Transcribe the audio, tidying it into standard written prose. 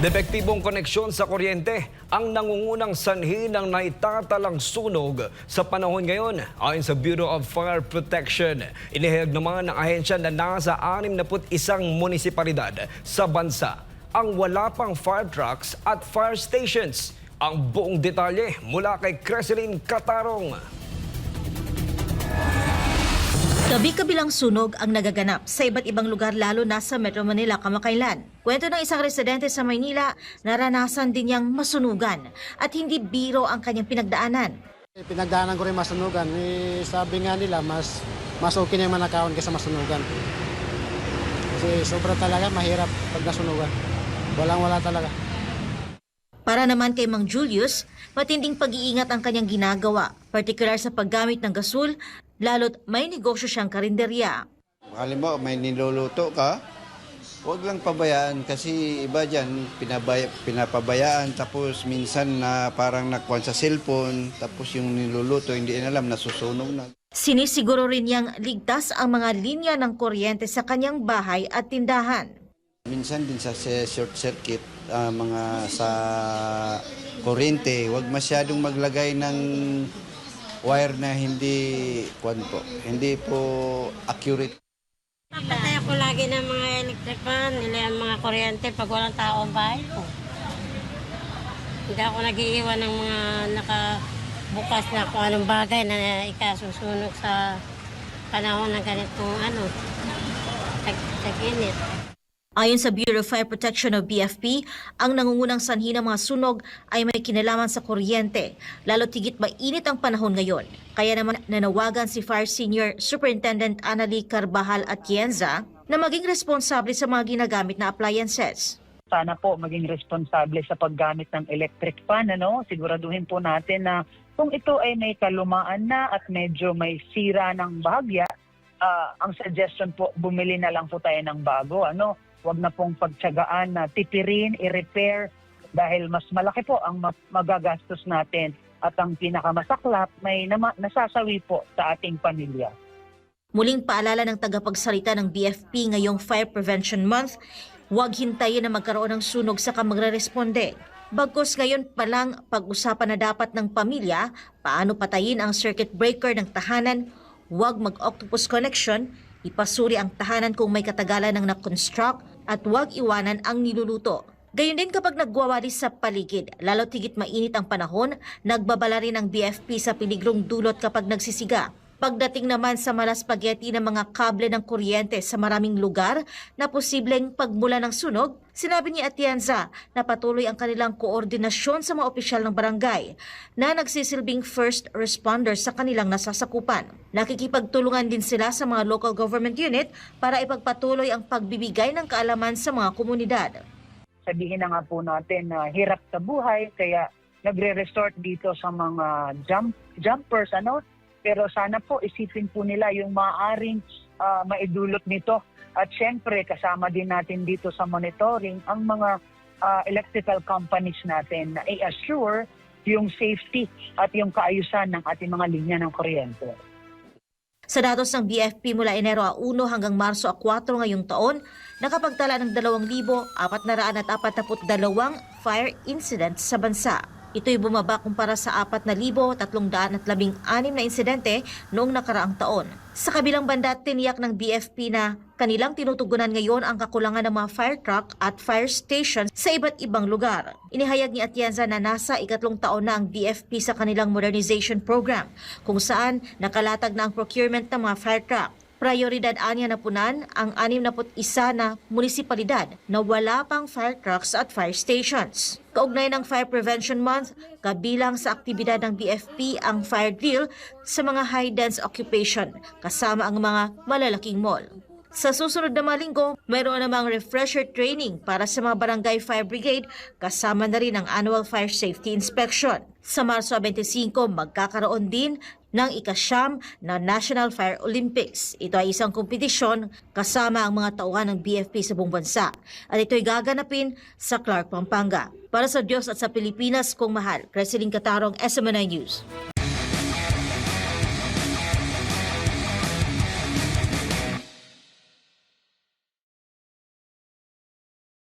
Depektibong koneksyon sa kuryente ang nangungunang sanhi ng naitatalang sunog sa panahon ngayon. Ayon sa Bureau of Fire Protection, inihayag naman ng ahensya na nasa 61 munisipalidad sa bansa ang wala pang fire trucks at fire stations. Ang buong detalye mula kay Creseline Catarong. Kabi-kabilang sunog ang nagaganap sa iba't ibang lugar lalo na sa Metro Manila kamakailan. Kwento ng isang residente sa Maynila, naranasan din niyang masunugan at hindi biro ang kanyang pinagdaanan. Pinagdaanan ko rin masunugan. Sabi nga nila, mas okay na yung manakawan kaysa masunugan. Kasi sobra talaga mahirap pag nasunugan. Walang-wala talaga. Para naman kay Mang Julius, matinding pag-iingat ang kanyang ginagawa, partikular sa paggamit ng gasul, lalo't may negosyo siyang karinderya. Halimbawa, may niluluto ka, huwag lang pabayaan kasi iba dyan, pinapabayaan tapos minsan na parang nakuha sa cellphone, tapos yung niluluto hindi alam, nasusunog na. Sinisiguro rin niyang ligtas ang mga linya ng kuryente sa kanyang bahay at tindahan. Minsan din sa short circuit, mga sa kuryente, huwag masyadong maglagay ng wire na hindi po accurate. Patay ako lagi ng mga electric fan, nila mga kuryente pag walang tao ang bahay ko. Hindi ako nag-iiwan ng mga nakabukas na kung anong bagay na ikasusunog sa panahon ng ganitong tag-init. Ayon sa Bureau of Fire Protection o BFP, ang nangungunang sanhi ng mga sunog ay may kinalaman sa kuryente, lalo tigit mainit ang panahon ngayon. Kaya naman nanawagan si Fire Senior Superintendent Annalie Carbajal Atienza na maging responsable sa mga ginagamit na appliances. Sana po maging responsable sa paggamit ng electric fan. Siguraduhin po natin na kung ito ay may kalumaan na at medyo may sira ng bahagya, ang suggestion po, bumili na lang po tayo ng bago. Huwag na pong pagtiyagaan na tipirin, i-repair dahil mas malaki po ang magagastos natin at ang pinakamasaklap may nasasawi po sa ating pamilya. Muling paalala ng tagapagsalita ng BFP ngayong Fire Prevention Month, huwag hintayin na magkaroon ng sunog sa magre-responde. Bagkus ngayon pa lang pag-usapan na dapat ng pamilya paano patayin ang circuit breaker ng tahanan, huwag mag-octopus connection, ipasuri ang tahanan kung may katagalan ng na-construct at huwag iwanan ang niluluto. Gayon din kapag nagwawalis sa paligid, lalo tigit mainit ang panahon, nagbabala rin ang BFP sa peligrong dulot kapag nagsisiga. Pagdating naman sa malaspageti ng mga kable ng kuryente sa maraming lugar na posibleng pagmula ng sunog, sinabi ni Atienza na patuloy ang kanilang koordinasyon sa mga opisyal ng barangay na nagsisilbing first responders sa kanilang nasasakupan. Nakikipagtulungan din sila sa mga local government unit para ipagpatuloy ang pagbibigay ng kaalaman sa mga komunidad. Sabihin na nga po natin na hirap sa buhay, kaya nagre-resort dito sa mga jumpers, Pero sana po isipin po nila yung maaaring maidulot nito. At syempre kasama din natin dito sa monitoring ang mga electrical companies natin na i-assure yung safety at yung kaayusan ng ating mga linya ng kuryente. Sa datos ng BFP mula Enero 1 hanggang Marso 4 ngayong taon, nakapagtala ng 2,442 fire incidents sa bansa. Ito'y bumaba kumpara sa 4,316 na insidente noong nakaraang taon. Sa kabilang banda, tiniyak ng BFP na kanilang tinutugunan ngayon ang kakulangan ng mga fire truck at fire station sa iba't ibang lugar. Inihayag ni Atienza na nasa 3 taon na ang BFP sa kanilang modernization program, kung saan nakalatag na ang procurement ng mga fire truck. Prioridad anya na punan ang 61 na munisipalidad na wala pang fire trucks at fire stations. Kaugnay ng Fire Prevention Month, kabilang sa aktibidad ng BFP ang fire drill sa mga high-dense occupation kasama ang mga malalaking mall. Sa susunod na mga linggo, mayroon namang refresher training para sa mga barangay fire brigade kasama na rin ang annual fire safety inspection. Sa Marso 25, magkakaroon din ng ika-9 na National Fire Olympics. Ito ay isang kompetisyon kasama ang mga tauhan ng BFP sa buong bansa. At ito'y gaganapin sa Clark, Pampanga. Para sa Diyos at sa Pilipinas kong mahal, Creseline Catarong, SMNI News.